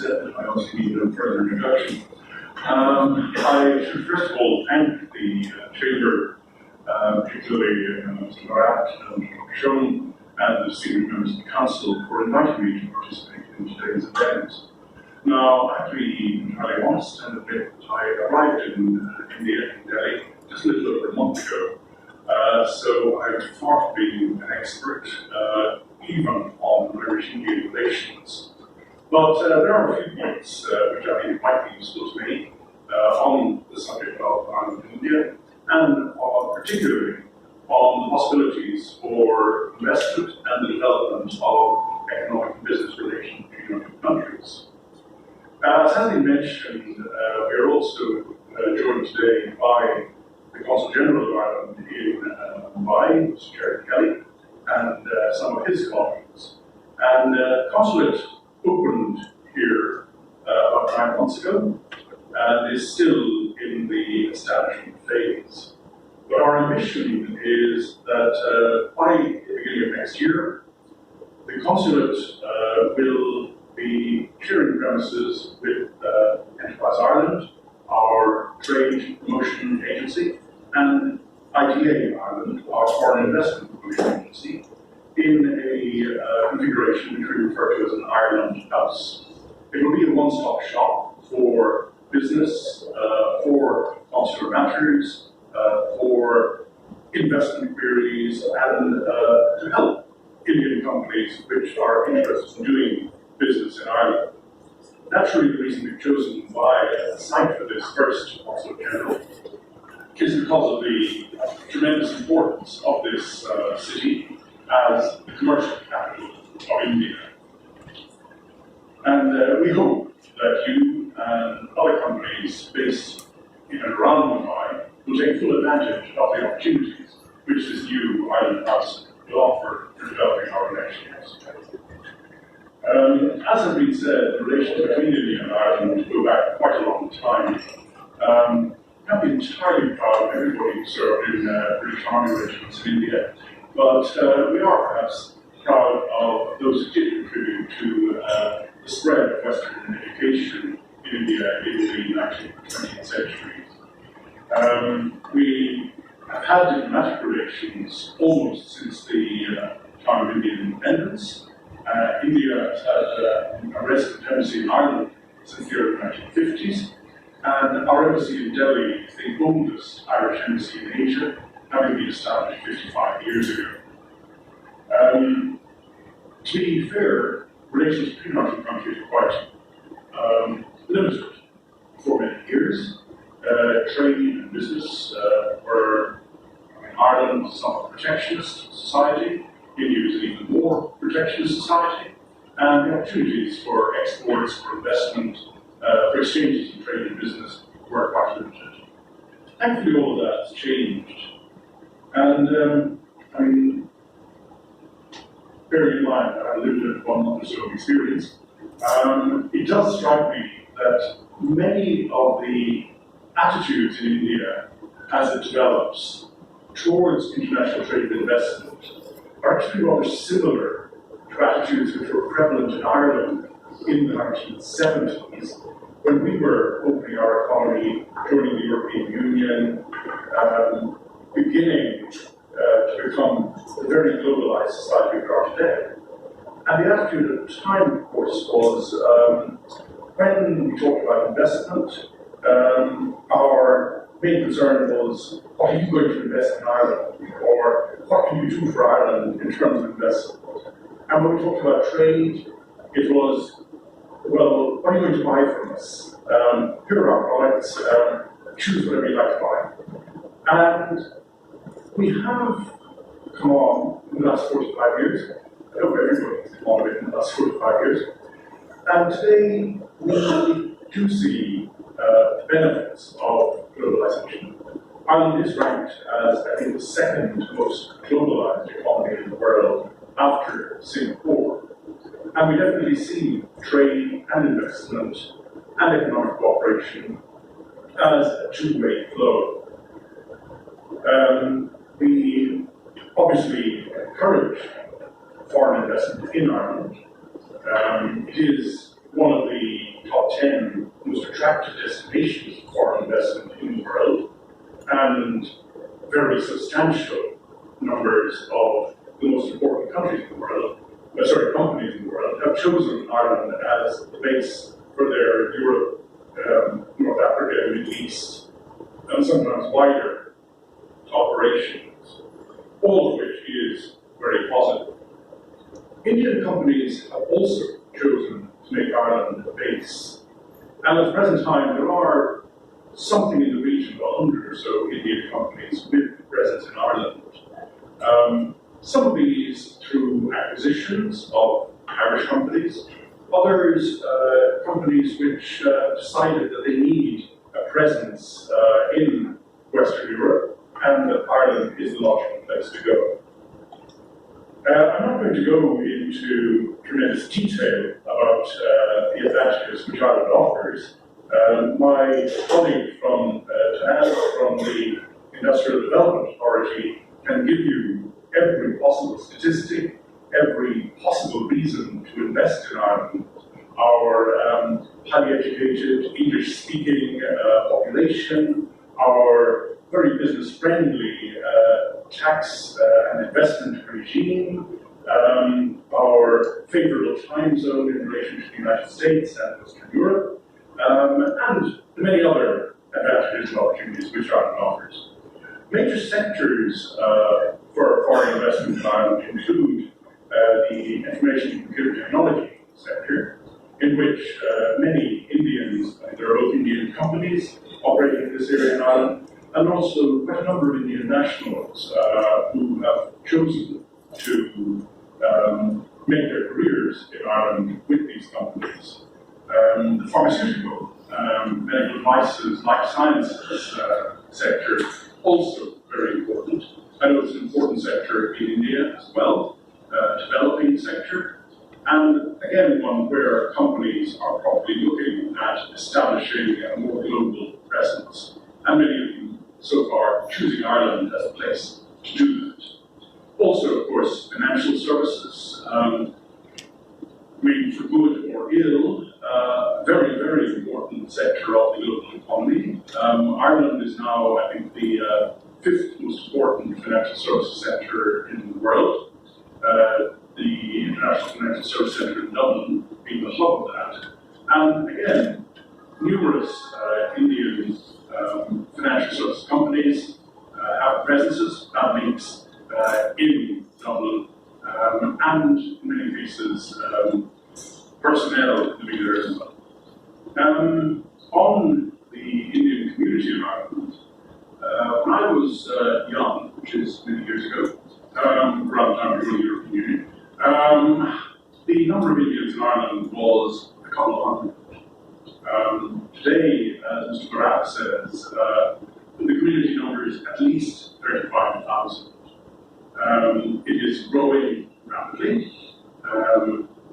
said, I also need no further introduction. I should first of all thank the Chamber, particularly Mr. Barat and Dr. Chavan, and the senior members of the Council for inviting me to participate in today's event. Now, I have to be entirely honest and admit that I arrived in India, in Delhi, just a little over a month ago. So I'm far from being an expert, even on Irish-Indian relations. But there are a few points which I think might be useful to me on the subject of Ireland and India, and particularly on the possibilities for investment and the development of economic and business relations between our two countries. As Sandeep mentioned, we are also joined today by the Consul General of Ireland in Mumbai, Mr. Chavan Kelly, and some of his colleagues. And the consulate opened here about 9 months ago and is still in the establishment phase. But our ambition is that by the beginning of next year, the consulate will be sharing premises with Enterprise Ireland, our trade promotion agency, and ITA Ireland, our foreign investment promotion agency, in a configuration which we refer to as an Ireland House. It will be a one-stop shop for business, for consular matters, for investment queries, and to help Indian companies which are interested in doing business in Ireland. That's really the reason we've chosen Mumbai as the site for this first Consulate General, is because of the tremendous importance of this city as the commercial capital of India. And we hope that you and other companies based in and around Mumbai will take full advantage of the opportunities which this new Ireland House will offer for developing our relations. As has been said, the relations between India and Ireland go back quite a long time. I'm not entirely proud of everybody who served in British Army regiments in India, but we are perhaps proud of those who did contribute to the spread of Western education in India in the 19th and 20th centuries. We have had diplomatic relations almost since the time of Indian independence. India has had a resident embassy in Ireland since the early 1950s, and our embassy in Delhi is the oldest Irish embassy in Asia, having been established 55 years ago. To be fair, relations between our two countries are quite limited for many years. Trade and business were, Ireland is somewhat protectionist society, India is an even more protectionist society, and the opportunities for exports, for investment, for exchanges in trade and business were quite limited. Thankfully, all of that has changed. And bearing in mind that I lived in 1 month or so of experience, it does strike me that many of the attitudes in India as it develops towards international trade and investment are actually rather similar to attitudes which were prevalent in Ireland in the 1970s, when we were opening our economy, joining the European Union, beginning to become the very globalized society we are today. And the attitude at the time, of course, was when we talked about investment, our main concern was, what are you going to invest in Ireland? Or what can you do for Ireland in terms of investment? And when we talked about trade, it was, well, what are you going to buy from us? Here are our products, choose whatever you'd like to buy. And we have come on in the last 45 years. I hope everybody's come on in the last 45 years. And today, we do see the benefits of globalization. Ireland is ranked as, I think, the second most globalized economy in the world after Singapore. And we definitely see trade and investment and economic cooperation as a two-way flow. We obviously encourage foreign investment in Ireland. It is one of the top 10 most attractive destinations for investment in the world, and very substantial numbers of the most important countries in the world, companies in the world, have chosen Ireland as the base for their Europe, North Africa, Middle East, and sometimes wider operations, all of which is very positive. Indian companies have also chosen to make Ireland a base, and at the present time there are something in the region of 100 or so Indian companies with presence in Ireland. Some of these through acquisitions of Irish companies, others companies which decided that they need a presence in Western Europe, and that Ireland is the logical place to go. I'm not going to go into tremendous detail about the advantages which Ireland offers. My colleague from TANAD, from the Industrial Development Authority, can give you every possible statistic, every possible reason to invest in Ireland. Our highly educated, English-speaking population, our very business-friendly tax and investment regime, our favorable time zone in relation to the United States and Western Europe, and the many other advantages and opportunities which Ireland offers. Major sectors for foreign investment in Ireland include the information and computer technology sector, in which many Indians, there are both Indian companies operating in this area in Ireland, and also quite a number of Indian nationals who have chosen to make their careers in Ireland with these companies. The pharmaceutical, medical devices, life sciences sector, also very important. I know it's an important sector in India as well, developing sector, and again one where companies are probably looking at establishing a more global presence, and many of them so far choosing Ireland as a place to do that. Also, of course, financial services, maybe for good or ill, a very, very important sector of the global economy. Ireland is now, I think, the fifth most important financial services centre in the world. The International Financial Services Centre in Dublin being the hub of that. And again, numerous Indian financial services companies have presences, that links, in Dublin, and in many cases, personnel living there as well. On the Indian community in Ireland, when I was young, which is many years ago, around the time we were in the European Union, the number of Indians in Ireland was a couple of hundred. Today, as Mr. Barat says, the community number is at least 35,000. It is growing rapidly.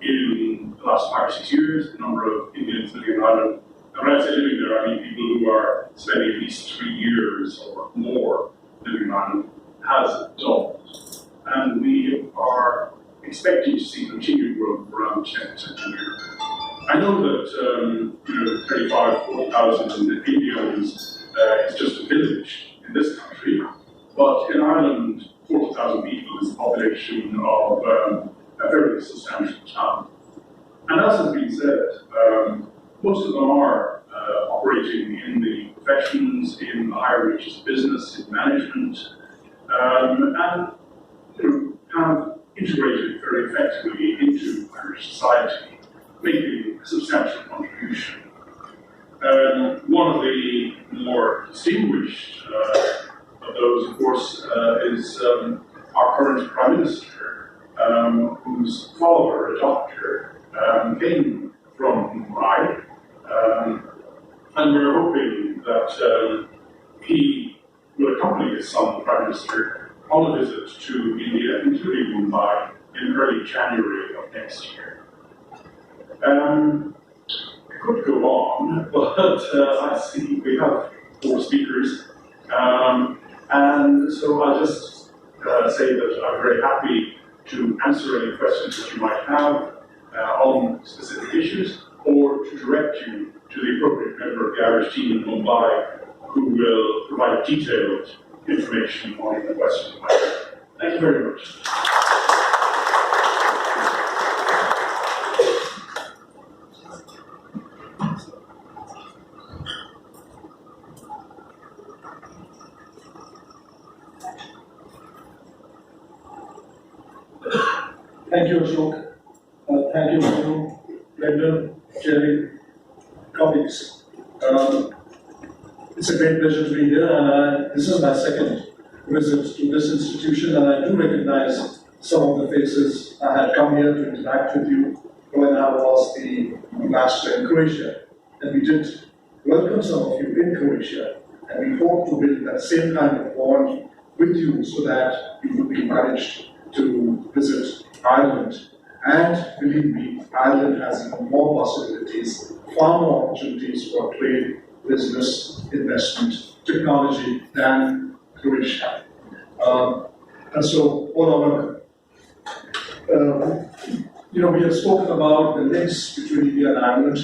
In the last 5 or 6 years, the number of Indians living in Ireland, and when I say living there, I mean people who are spending at least 3 years or more living in Ireland, has doubled. And we are expecting to see continued growth of around 10% a year. I know that 35,000, 40,000 Indians is just a village in this country, but in Ireland, 40,000 people is the population of a very substantial town. And as has been said, most of them are operating in the professions, in the higher reaches of business, in management, and have integrated very effectively into Irish society, making a substantial contribution. One of the more distinguished of those, of course, is our current Prime Minister, whose father, a doctor, came from Mumbai, and we're hoping that he will accompany his son, the Prime Minister, on a visit to India, including Mumbai, in early January of next year. I could go on, but I see we have 4 speakers, and so I'll just say that I'm very happy to answer any questions that you might have on specific issues, or to direct you to the appropriate member of the Irish team in Mumbai, who will provide detailed information on the question. Thank you very much. Thank you, Ashok. Thank you, Manu, Brendan, Jerry, colleagues. It's a great pleasure to be here, and this is my second visit to this institution, and I do recognize some of the faces. I had come here to interact with you when I was the master in Croatia, and we did welcome some of you in Croatia, and we hope to build that same kind of bond with you so that you will be encouraged to visit Ireland. And believe me, Ireland has even more possibilities, far more opportunities for trade, business, investment, technology than Croatia. And so, all over, we have spoken about the links between India and Ireland.